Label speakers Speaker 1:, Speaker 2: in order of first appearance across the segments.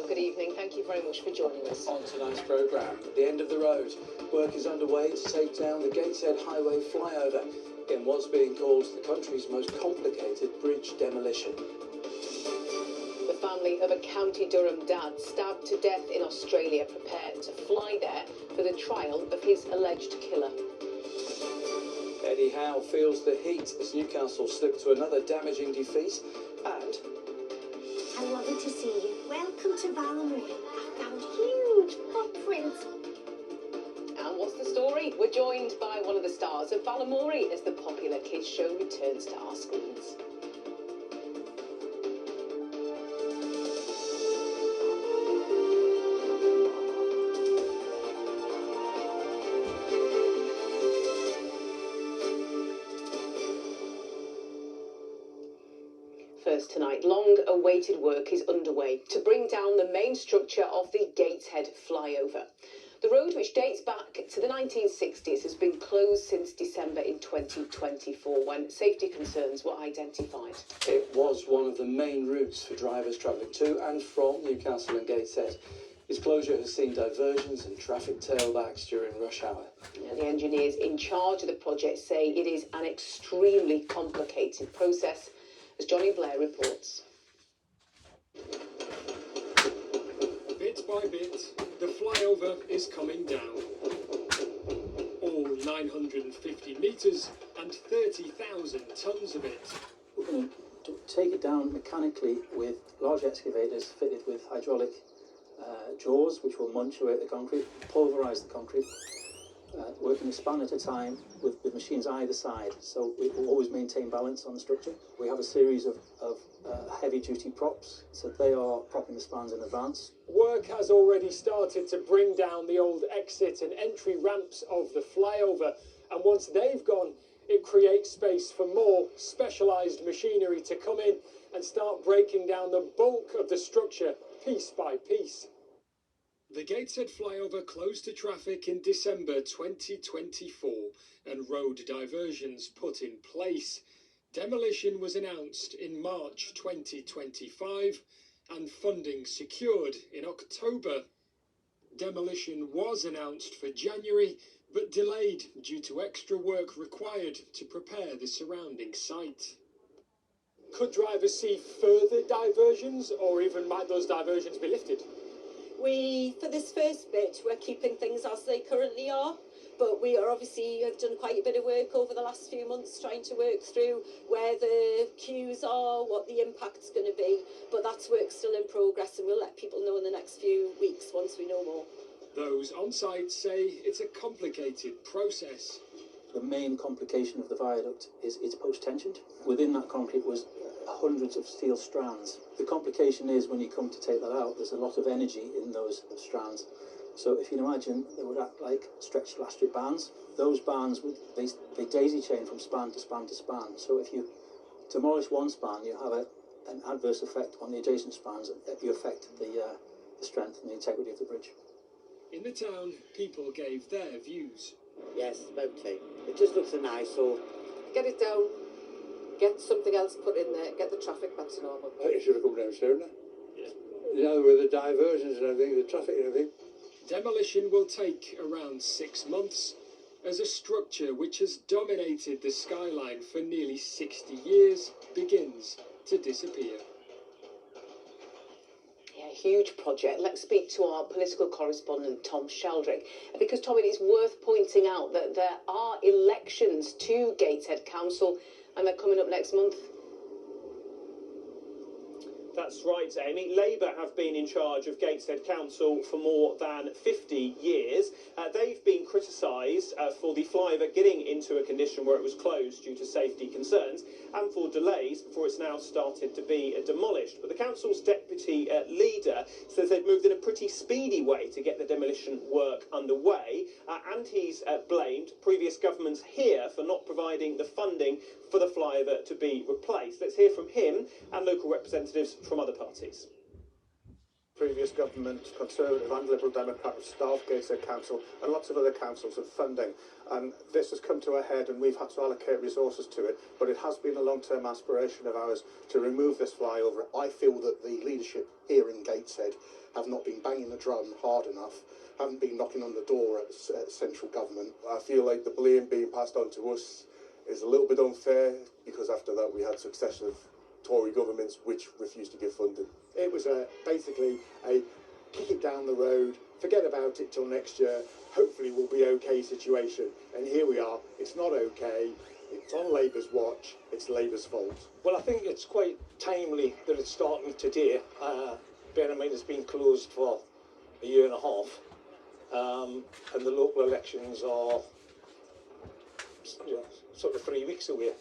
Speaker 1: good evening. Thank you very much for joining us.
Speaker 2: On tonight's programme, at the end of the road, work is underway to take down the Gateshead highway flyover in what's being called the country's most complicated bridge demolition.
Speaker 1: The family of a County Durham dad stabbed to death in Australia prepared to fly there for the trial of his alleged killer.
Speaker 2: Eddie Howe feels the heat as Newcastle slip to another damaging defeat, and
Speaker 3: I'm lovely to see you. Welcome to Balamory. I found huge footprints.
Speaker 1: And what's the story? We're joined by one of the stars of Balamory as the popular kids show returns to our screens. First tonight, long-awaited work is underway to bring down the main structure of the Gateshead flyover. The road, which dates back to the 1960s, has been closed since December in 2024 when safety concerns were identified.
Speaker 2: it was one of the main routes for drivers travelling to and from Newcastle and Gateshead. Its closure has seen diversions and traffic tailbacks during rush hour.
Speaker 1: The engineers in charge of the project say it is an extremely complicated process, as Johnny Blair reports.
Speaker 4: Bit by bit, the flyover is coming down. All 950 metres and 30,000 tonnes of it.
Speaker 5: We're going to take it down mechanically with large excavators fitted with hydraulic jaws, which will munch away at the concrete, pulverise the concrete, working a span at a time with machines either side, so we will always maintain balance on the structure. We have a series of heavy-duty props, so they are propping the spans in advance.
Speaker 4: Work has already started to bring down the old exit and entry ramps of the flyover, and once they've gone, it creates space for more specialised machinery to come in and start breaking down the bulk of the structure piece by piece. The Gateshead flyover closed to traffic in December 2024 and road diversions put in place. Demolition was announced in March 2025 and funding secured in October. Demolition was announced for January but delayed due to extra work required to prepare the surrounding site. Could drivers see further diversions, or even might those diversions be lifted?
Speaker 6: For this first bit, we're keeping things as they currently are, but we are obviously have done quite a bit of work over the last few months trying to work through where the queues are, what the impact's going to be, but that's work still in progress, and we'll let people know in the next few weeks once we know more.
Speaker 4: Those on site say it's a complicated process.
Speaker 5: The main complication of the viaduct is it's post-tensioned. Within that concrete was hundreds of steel strands. The complication is when you come to take that out, there's a lot of energy in those strands. So if you can imagine, they would act like stretched elastic bands. Those bands, they daisy chain from span to span to span. So if you demolish one span, you have an adverse effect on the adjacent spans. You affect the strength and the integrity of the bridge.
Speaker 4: In the town, people gave their views.
Speaker 7: Yes, about time. It just looks a nice, so
Speaker 8: get it down, get something else put in there, get the traffic back to normal.
Speaker 9: I think it should have come down sooner. You know, with the diversions and everything, the traffic and everything.
Speaker 4: Demolition will take around 6 months, as a structure which has dominated the skyline for nearly 60 years begins to disappear.
Speaker 1: Huge project. Let's speak to our political correspondent Tom Sheldrick, because Tom, it is worth pointing out that there are elections to Gateshead Council and they're coming up next month.
Speaker 10: That's right, Amy. Labour have been in charge of Gateshead Council for more than 50 years. They've been criticised for the flyover getting into a condition where it was closed due to safety concerns and for delays before it's now started to be demolished. But the council's deputy leader says they've moved in a pretty speedy way to get the demolition work underway, and he's blamed previous governments here for not providing the funding for the flyover to be replaced. Let's hear from him and local representatives from other parties.
Speaker 11: Previous government, Conservative and Liberal Democrat, have starved Gateshead Council and lots of other councils of funding. And this has come to a head and we've had to allocate resources to it. But it has been a long-term aspiration of ours to remove this flyover.
Speaker 12: I feel that the leadership here in Gateshead have not been banging the drum hard enough, haven't been knocking on the door at central government.
Speaker 13: I feel like the blame being passed on to us is a little bit unfair, because after that we had succession of Tory governments which refused to give funding.
Speaker 14: It was basically a kick it down the road, forget about it till next year, hopefully we'll be okay situation. And here we are, it's not okay, it's on Labour's watch, it's Labour's fault.
Speaker 15: Well, I think it's quite timely that it's starting today. Bear in mind it's been closed for a year and a half, and the local elections are sort of 3 weeks away.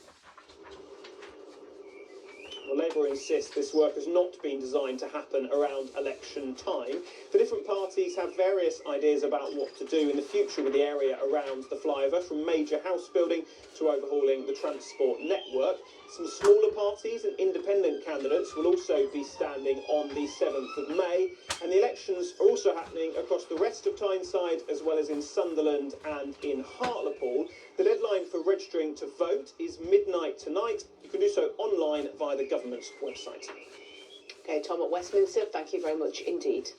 Speaker 10: Well, Labour insists this work has not been designed to happen around election time. The different parties have various ideas about what to do in the future with the area around the flyover, from major house building to overhauling the transport network. Some smaller parties and independent candidates will also be standing on the 7th of May, and the elections are also happening across the rest of Tyneside as well as in Sunderland and in Hartlepool. The deadline for registering to vote is midnight tonight. You can do so online via the government's website.
Speaker 1: OK, Tom at Westminster, thank you very much indeed.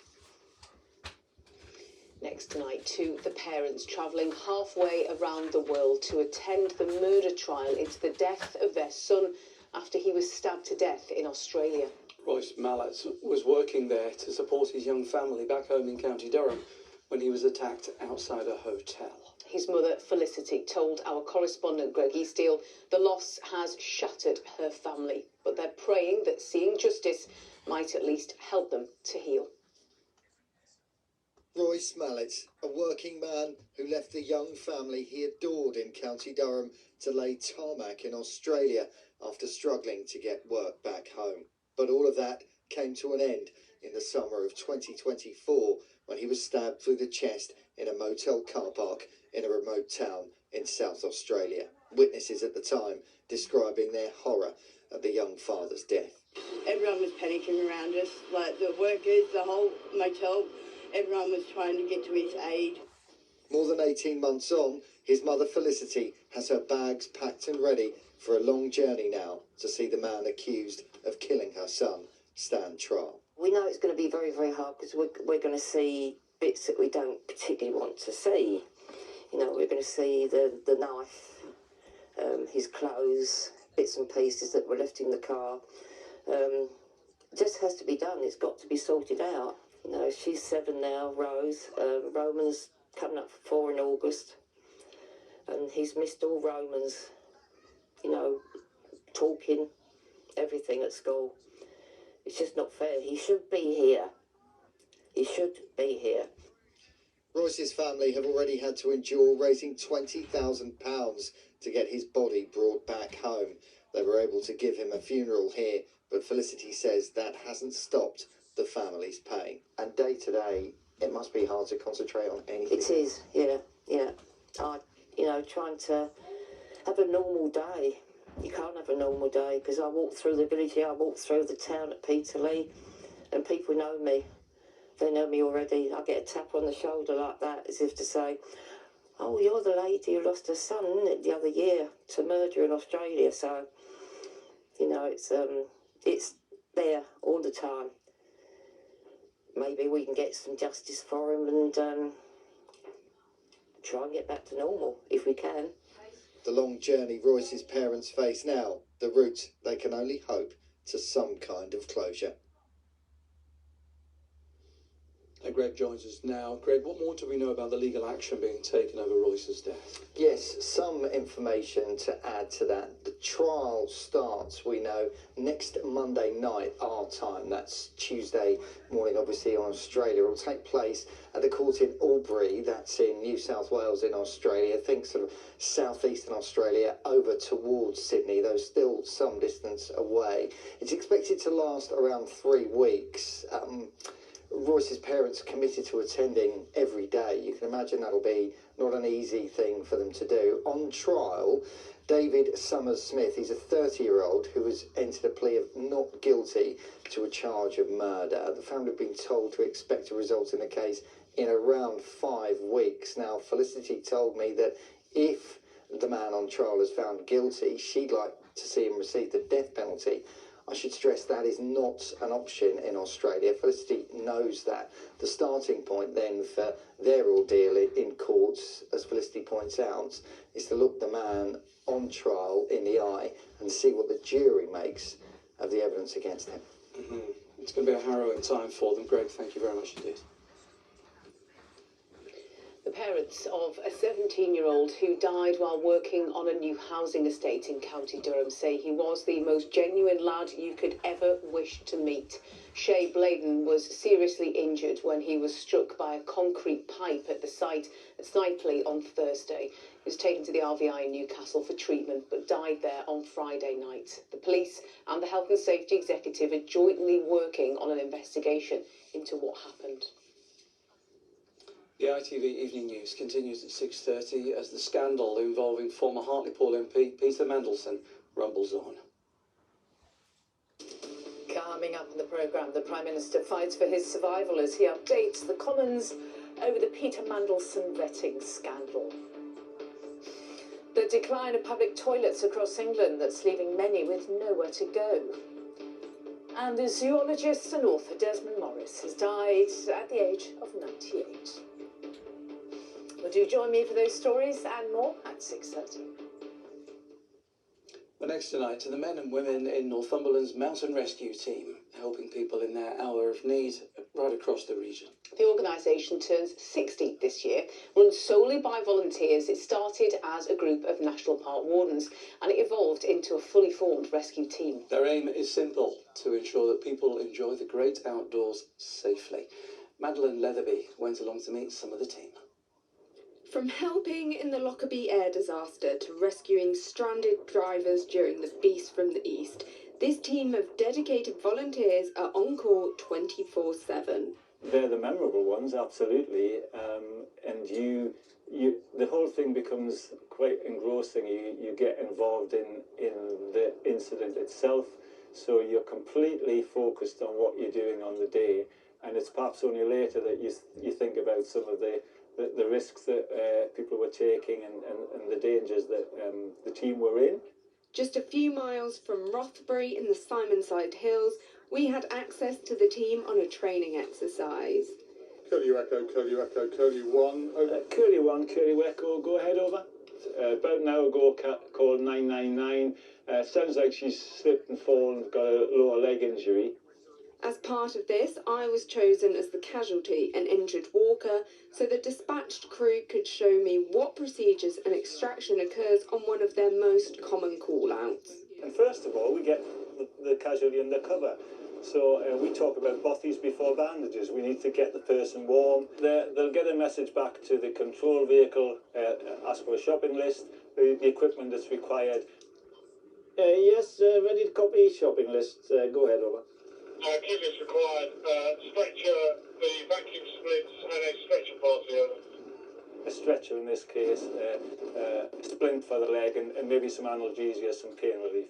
Speaker 1: Next tonight, to the parents travelling halfway around the world to attend the murder trial into the death of their son after he was stabbed to death in Australia.
Speaker 2: Royce Mallet was working there to support his young family back home in County Durham when he was attacked outside a hotel.
Speaker 1: His mother, Felicity, told our correspondent Greg Easteel the loss has shattered her family, but they're praying that seeing justice might at least help them to heal.
Speaker 16: Royce Mallet, a working man who left the young family he adored in County Durham to lay tarmac in Australia after struggling to get work back home. But all of that came to an end in the summer of 2024 when he was stabbed through the chest in a motel car park in a remote town in South Australia. Witnesses at the time describing their horror at the young father's death.
Speaker 17: Everyone was panicking around us, like the workers, the whole motel. Everyone was trying to get to his aid.
Speaker 16: More than 18 months on, his mother Felicity has her bags packed and ready for a long journey now to see the man accused of killing her son stand trial.
Speaker 18: We know it's going to be very, very hard because we're going to see bits that we don't particularly want to see. You know, we're going to see the knife, his clothes, bits and pieces that were left in the car. It just has to be done. It's got to be sorted out. You know, she's 7 now, Rose. Roman's coming up for 4 in August. And he's missed all Romans, you know, talking, everything at school. It's just not fair. He should be here. He should be here.
Speaker 16: Royce's family have already had to endure raising £20,000 to get his body brought back home. They were able to give him a funeral here, but Felicity says that hasn't stopped the family's pain.
Speaker 19: And day to day, it must be hard to concentrate on anything.
Speaker 18: It is, yeah. You know, trying to have a normal day. You can't have a normal day because I walk through the village here, I walk through the town at Peterlee, and people know me. They know me already. I get a tap on the shoulder like that, as if to say, "Oh, you're the lady who lost her son the other year to murder in Australia." So, you know, it's there all the time. Maybe we can get some justice for him and try and get back to normal if we can.
Speaker 16: The long journey Royce's parents face now, the route they can only hope to some kind of closure.
Speaker 2: Greg joins us now. Greg, what more do we know about the legal action being taken over Royce's death?
Speaker 19: Yes, some information to add to that. The trial starts, we know, next Monday night, our time. That's Tuesday morning, obviously, on Australia. It will take place at the court in Albury. That's in New South Wales in Australia. Think sort of southeastern Australia over towards Sydney, though still some distance away. It's expected to last around 3 weeks. Royce's parents committed to attending every day. You can imagine that'll be not an easy thing for them to do. On trial, David Summers-Smith, he's a 30-year-old who has entered a plea of not guilty to a charge of murder. The family have been told to expect a result in the case in around 5 weeks. Now, Felicity told me that if the man on trial is found guilty, she'd like to see him receive the death penalty. I should stress that is not an option in Australia. Felicity knows that. The starting point then for their ordeal in courts, as Felicity points out, is to look the man on trial in the eye and see what the jury makes of the evidence against him.
Speaker 2: It's going to be a harrowing time for them. Greg, thank you very much indeed.
Speaker 1: The parents of a 17-year-old who died while working on a new housing estate in County Durham say he was the most genuine lad you could ever wish to meet. Shay Bladen was seriously injured when he was struck by a concrete pipe at the site at Snipeley on Thursday. He was taken to the RVI in Newcastle for treatment but died there on Friday night. The police and the Health and Safety Executive are jointly working on an investigation into what happened.
Speaker 2: The ITV Evening News continues at 6:30 as the scandal involving former Hartlepool MP Peter Mandelson rumbles on.
Speaker 20: Coming up in the programme, the Prime Minister fights for his survival as he updates the Commons over the Peter Mandelson vetting scandal. The decline of public toilets across England that's leaving many with nowhere to go. And the zoologist and author Desmond Morris has died at the age of 98. Well, do join me for those stories and more at 6:30.
Speaker 2: But next tonight to the men and women in Northumberland's mountain rescue team, helping people in their hour of need right across the region.
Speaker 1: The organisation turns 60 this year. Run solely by volunteers, it started as a group of National Park wardens and it evolved into a fully formed rescue team.
Speaker 2: Their aim is simple, to ensure that people enjoy the great outdoors safely. Madeleine Leatherby went along to meet some of the team.
Speaker 21: From helping in the Lockerbie air disaster to rescuing stranded drivers during the Beast from the East, this team of dedicated volunteers are on call 24/7.
Speaker 22: They're the memorable ones, absolutely, and the whole thing becomes quite engrossing. You get involved in the incident itself, so you're completely focused on what you're doing on the day, and it's perhaps only later that you think about some of the risks that people were taking and the dangers that the team were in.
Speaker 21: Just a few miles from Rothbury in the Simonside Hills, we had access to the team on a training exercise.
Speaker 11: Curlew Echo, Curlew Echo, Curlew 1, over.
Speaker 22: Curlew 1, Curlew Echo, go ahead, over. About an hour ago, called 999. Sounds like she's slipped and fallen, got a lower leg injury.
Speaker 21: As part of this, I was chosen as the casualty, an injured walker, so the dispatched crew could show me what procedures and extraction occurs on one of their most common call-outs.
Speaker 22: And first of all, we get the casualty under cover. So we talk about bothies before bandages. We need to get the person warm. They'll get a message back to the control vehicle, ask for a shopping list, the equipment that's required. Yes, ready to copy shopping list. Go ahead, over.
Speaker 23: Kit list required, stretcher, the vacuum splits and a stretcher party, over.
Speaker 22: A stretcher in this case, a splint for the leg and maybe some analgesia, some pain relief.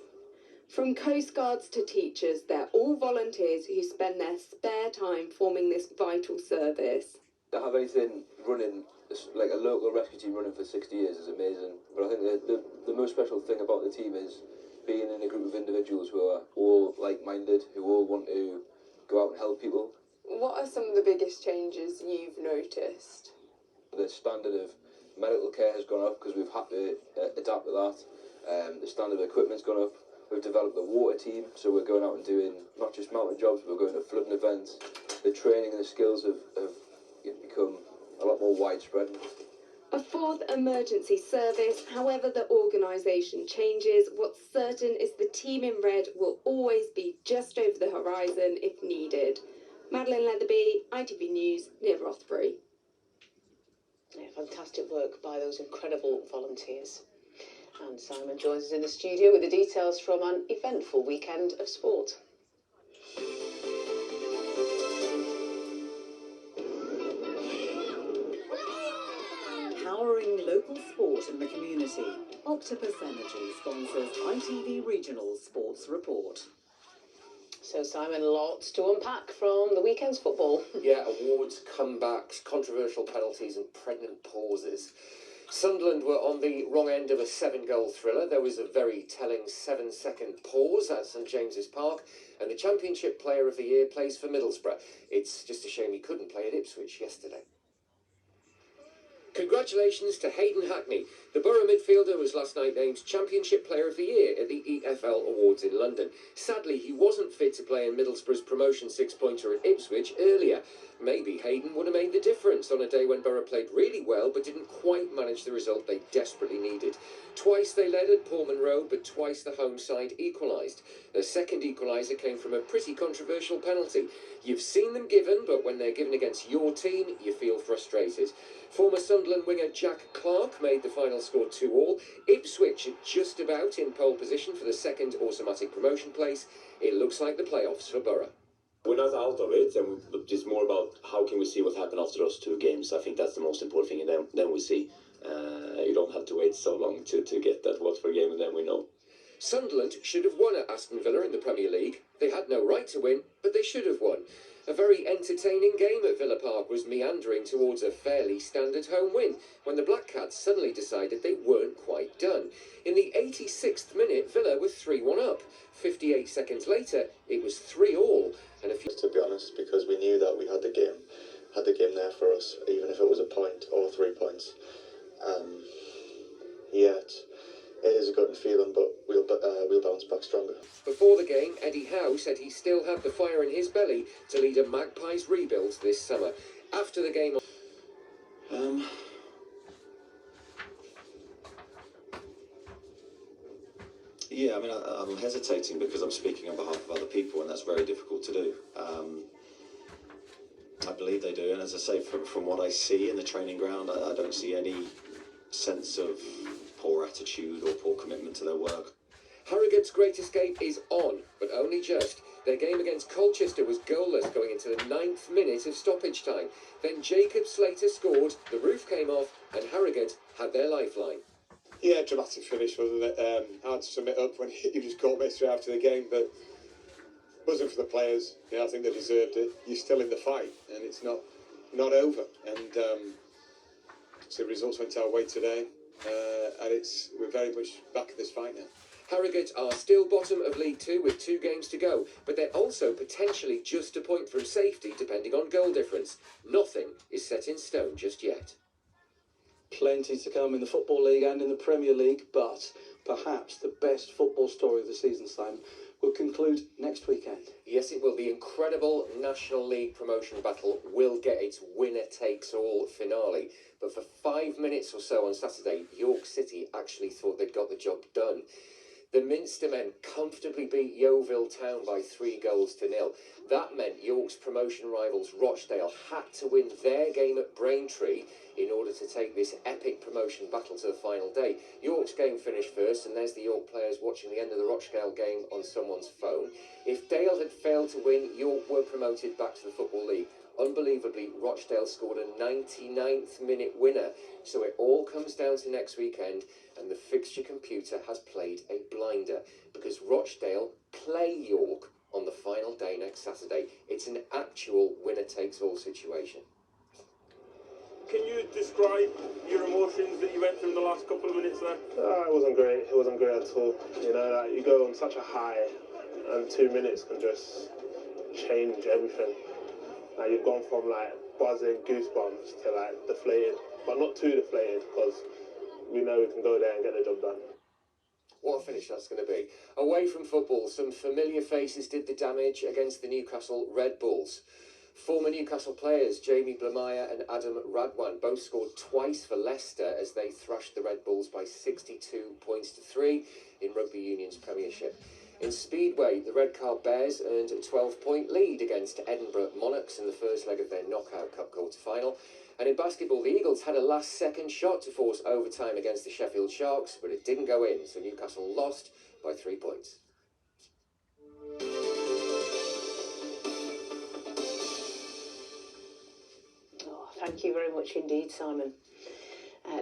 Speaker 21: From Coast Guards to teachers, they're all volunteers who spend their spare time forming this vital service.
Speaker 24: To have anything running, like a local rescue team running for 60 years is amazing. But I think the most special thing about the team is being in a group of individuals who are all like-minded, who all want to go out and help people.
Speaker 21: What are some of the biggest changes you've noticed?
Speaker 24: The standard of medical care has gone up because we've had to adapt to that. The standard of equipment's gone up. We've developed the water team, so we're going out and doing not just mountain jobs, but we're going to flooding events. The training and the skills have become a lot more widespread.
Speaker 21: A fourth emergency service, however the organisation changes, what's certain is the team in red will always be just over the horizon if needed. Madeleine Leatherby, ITV News, near Rothbury.
Speaker 1: Yeah, fantastic work by those incredible volunteers. And Simon joins us in the studio with the details from an eventful weekend of sport.
Speaker 3: powering local sport in the community. Octopus Energy sponsors ITV Regional Sports Report.
Speaker 1: So, Simon, lots to unpack from the weekend's football.
Speaker 5: Yeah, awards, comebacks, controversial penalties and pregnant pauses. Sunderland were on the wrong end of a 7-goal thriller. There was a very telling 7-second pause at St James's Park, and the Championship Player of the Year plays for Middlesbrough. It's just a shame he couldn't play at Ipswich yesterday. Congratulations to Hayden Hackney. The Borough midfielder was last night named Championship Player of the Year at the EFL Awards in London. Sadly, he wasn't fit to play in Middlesbrough's promotion six-pointer at Ipswich earlier. Maybe Hayden would have made the difference on a day when Borough played really well but didn't quite manage the result they desperately needed. Twice they led at Pullman Road, but twice the home side equalised. The second equaliser came from a pretty controversial penalty. You've seen them given, but when they're given against your team, you feel frustrated. Former Sunderland winger Jack Clark made the final score 2-2. Ipswich are just about in pole position for the second automatic promotion place. It looks like the playoffs for Borough.
Speaker 6: We're not out of it, and it's more about how can we see what happened after those two games. I think that's the most important thing, and then we see. You don't have to wait so long to get that Watford game, and then we know.
Speaker 5: Sunderland should have won at Aston Villa in the Premier League. They had no right to win, but they should have won. A very entertaining game at Villa Park was meandering towards a fairly standard home win when the Black Cats suddenly decided they weren't quite done. In the 86th minute, Villa were 3-1 up. 58 seconds later, it was 3-3. And
Speaker 7: to be honest, because we knew that we had the game there for us, even if it was a point or 3 points. It is a good feeling, but we'll bounce back stronger.
Speaker 5: Before the game, Eddie Howe said he still had the fire in his belly to lead a Magpies rebuild this summer. After the game...
Speaker 25: Yeah, I mean, I'm hesitating because I'm speaking on behalf of other people, and that's very difficult to do. I believe they do, and as I say, from what I see in the training ground, I don't see any sense of poor attitude or poor commitment to their work.
Speaker 5: Harrogate's great escape is on, but only just. Their game against Colchester was goalless going into the 9th minute of stoppage time. Then Jacob Slater scored, the roof came off, and Harrogate had their lifeline.
Speaker 26: Yeah, dramatic finish, wasn't it? Hard to sum it up when you just caught me straight after the game, but wasn't for the players. Yeah, I think they deserved it. You're still in the fight, and it's not over. And so the results went our way today, and we're very much back in this fight now.
Speaker 5: Harrogate are still bottom of League 2 with 2 games to go, but they're also potentially just a point from safety depending on goal difference. Nothing is set in stone just yet.
Speaker 2: Plenty to come in the Football League and in the Premier League, but perhaps the best football story of the season, Simon, will conclude next weekend.
Speaker 5: Yes, it will. The incredible National League promotion battle will get its winner-takes-all finale. But for 5 minutes or so on Saturday, York City actually thought they'd got the job done. The Minster men comfortably beat Yeovil Town by 3-0. That meant York's promotion rivals Rochdale had to win their game at Braintree in order to take this epic promotion battle to the final day. York's game finished first, and there's the York players watching the end of the Rochdale game on someone's phone. If Dale had failed to win, York were promoted back to the Football League. Unbelievably, Rochdale scored a 99th minute winner. So it all comes down to next weekend, and the fixture computer has played a blinder because Rochdale play York on the final day next Saturday. It's an actual winner-takes-all situation.
Speaker 23: Can you describe your emotions that you went through in the last couple of minutes there?
Speaker 27: It wasn't great. It wasn't great at all. You know, like, you go on such a high, and 2 minutes can just change everything. Like, you've gone from like buzzing, goosebumps to like deflated, but not too deflated because we know we can go there and get the job done.
Speaker 5: What a finish that's going to be. Away from football, some familiar faces did the damage against the Newcastle Red Bulls. Former Newcastle players Jamie Blamire and Adam Radwan both scored twice for Leicester as they thrashed the Red Bulls by 62 points to 3 in Rugby Union's Premiership. In Speedway, the Red Car Bears earned a 12-point lead against Edinburgh Monarchs in the first leg of their Knockout Cup quarter-final. And in basketball, the Eagles had a last-second shot to force overtime against the Sheffield Sharks, but it didn't go in, so Newcastle lost by 3 points.
Speaker 1: Oh, thank you very much indeed, Simon.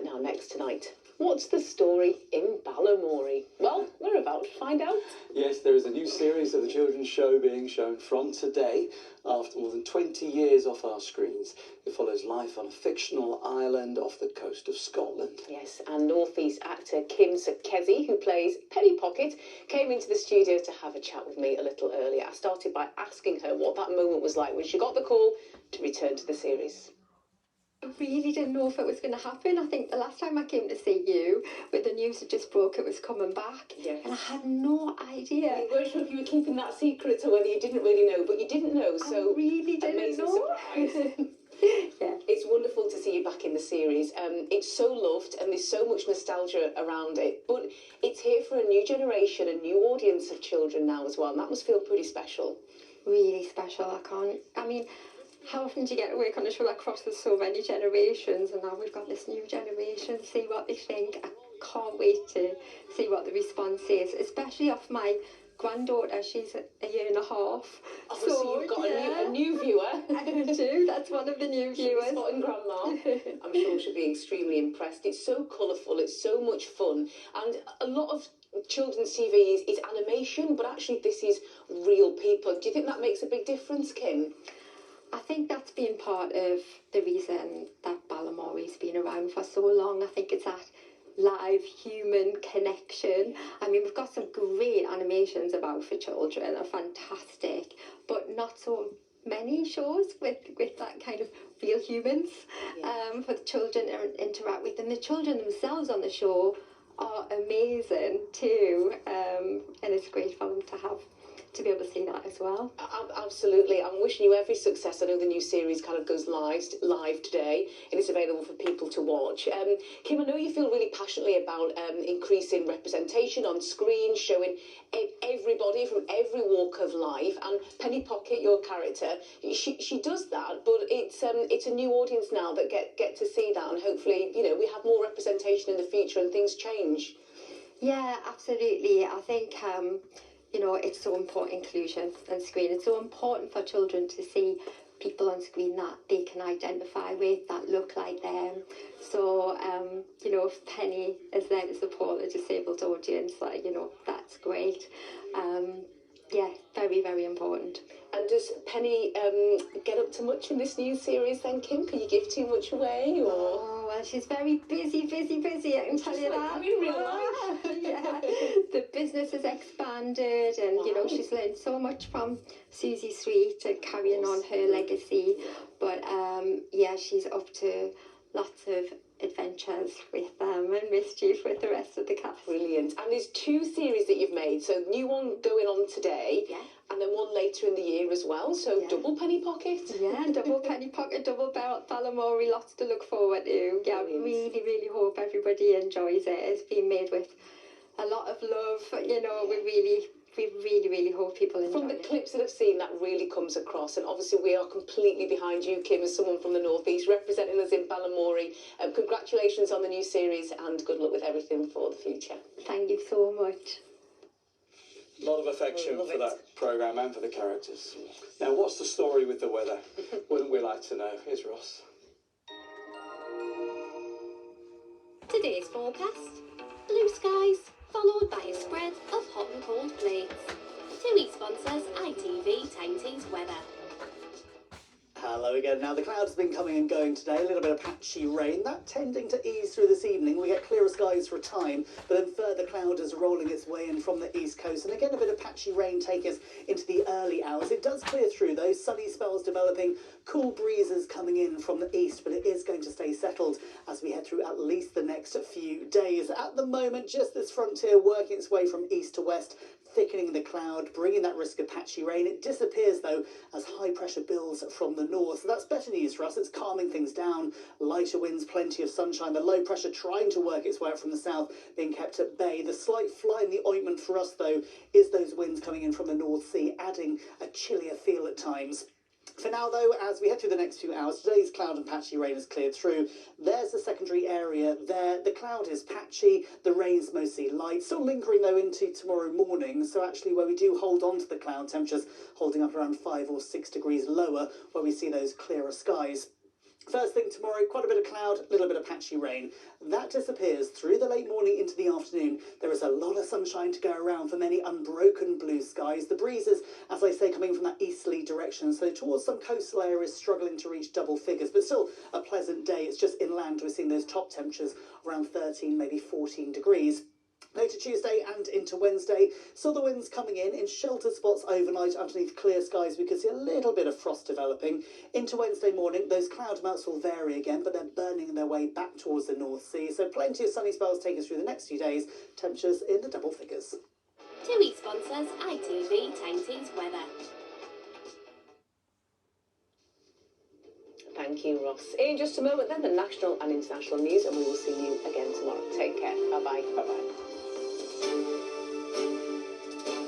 Speaker 1: now, next tonight. What's the story in Balamory? Well, we're about to find out.
Speaker 2: Yes, there is a new series of the children's show being shown from today after more than 20 years off our screens. It follows life on a fictional island off the coast of Scotland.
Speaker 1: Yes, and North East actor Kim Sakezi, who plays Penny Pocket, came into the studio to have a chat with me a little earlier. I started by asking her what that moment was like when she got the call to return to the series.
Speaker 4: I really didn't know if it was going to happen. I think the last time I came to see you, when the news had just broke, it was coming back.
Speaker 1: Yes.
Speaker 4: And I had no idea.
Speaker 1: You weren't sure if you were keeping that secret or whether you didn't really know, but you didn't know, so...
Speaker 4: I really didn't
Speaker 1: amazing
Speaker 4: know.
Speaker 1: Surprise.
Speaker 4: Yeah.
Speaker 1: It's wonderful to see you back in the series. It's so loved and there's so much nostalgia around it, but it's here for a new generation, a new audience of children now as well, and that must feel pretty special.
Speaker 4: Really special. How often do you get to work on a show that crosses so many generations, and now we've got this new generation, see what they think. I can't wait to see what the response is, especially off my granddaughter. She's a year and a half.
Speaker 1: Oh, so you've got a new viewer.
Speaker 4: I do, that's one of the new viewers.
Speaker 1: Spotting Grandma. I'm sure she'll be extremely impressed. It's so colourful, it's so much fun, and a lot of children's TV is animation, but actually this is real people. Do you think that makes a big difference, Kim?
Speaker 4: I think that's been part of the reason that Balamory's been around for so long. I think it's that live human connection. I mean, we've got some great animations about for children, they're fantastic, but not so many shows with that kind of real humans for the children to interact with. And the children themselves on the show are amazing too, and it's great for them to be able to see that as well.
Speaker 1: Absolutely. I'm wishing you every success. I know the new series kind of goes live today and it's available for people to watch. Kim, I know you feel really passionately about increasing representation on screen, showing everybody from every walk of life, and Penny Pocket, your character, she does that, but it's a new audience now that get to see that, and hopefully, we have more representation in the future and things change.
Speaker 4: Yeah, absolutely. I think it's so important, inclusion on screen. It's so important for children to see people on screen that they can identify with, that look like them. So, if Penny is there to support the disabled audience, that's great. Very, very important.
Speaker 1: And does Penny get up to much in this new series then, Kim? Can you give too much away? Or?
Speaker 4: Oh, well, she's very busy, I can tell you that.
Speaker 1: In real life.
Speaker 4: Yeah. The business has expanded, and, she's learned so much from Susie Sweet and carrying on her legacy. But, she's up to lots of adventures with them and mischief with the rest of the cast.
Speaker 1: Brilliant. And there's 2 series that you've made, so new one going on today, and then one later in the year as well, so double Penny Pocket.
Speaker 4: Yeah, double Penny Pocket, double Balamory, lots to look forward to. Yeah, I really, really hope everybody enjoys it. It's been made with a lot of love, we really hope people enjoy it.
Speaker 1: From the clips that I've seen, that really comes across, and obviously we are completely behind you, Kim, as someone from the North East representing us in Balamory. Congratulations on the new series and good luck with everything for the future.
Speaker 4: Thank you so much.
Speaker 2: A lot of affection for that programme and for the characters. Now, what's the story with the weather? Wouldn't we like to know? Here's Ross.
Speaker 8: Today's forecast: blue skies, followed by a spread of hot and cold flakes. TUI sponsors ITV Tyne's weather.
Speaker 9: Hello again. Now, the clouds have been coming and going today. A little bit of patchy rain. That tending to ease through this evening. We get clearer skies for a time, but then further cloud is rolling its way in from the east coast. And again, a bit of patchy rain taking us into the early hours. It does clear through, though. Sunny spells developing, cool breezes coming in from the east, but it is going to stay settled as we head through at least the next few days. At the moment, just this frontier working its way from east to west, thickening the cloud, bringing that risk of patchy rain. It disappears, though, as high pressure builds from the north. So that's better news for us. It's calming things down. Lighter winds, plenty of sunshine. The low pressure trying to work its way up from the south, being kept at bay. The slight fly in the ointment for us, though, is those winds coming in from the North Sea, adding a chillier feel at times. For now, though, as we head through the next few hours, today's cloud and patchy rain has cleared through. There's the secondary area there. The cloud is patchy, the rain's mostly light. Still lingering, though, into tomorrow morning. So actually, where we do hold on to the cloud, temperatures holding up around 5 or 6 degrees lower, where we see those clearer skies. First thing tomorrow, quite a bit of cloud, a little bit of patchy rain. That disappears through the late morning into the afternoon. There is a lot of sunshine to go around for many unbroken blue skies. The breezes, as I say, coming from that easterly direction, so towards some coastal areas struggling to reach double figures, but still a pleasant day. It's just inland we're seeing those top temperatures around 13, maybe 14 degrees. Later Tuesday and into Wednesday, saw the winds coming in sheltered spots overnight underneath clear skies. We could see a little bit of frost developing. Into Wednesday morning, those cloud amounts will vary again, but they're burning their way back towards the North Sea. So plenty of sunny spells take us through the next few days. Temperatures in the double figures.
Speaker 8: 2 week sponsors, ITV Tyne's weather.
Speaker 1: Thank you, Ross. In just a moment then, the national and international news, and we will see you again tomorrow. Take care. Bye-bye. Bye-bye.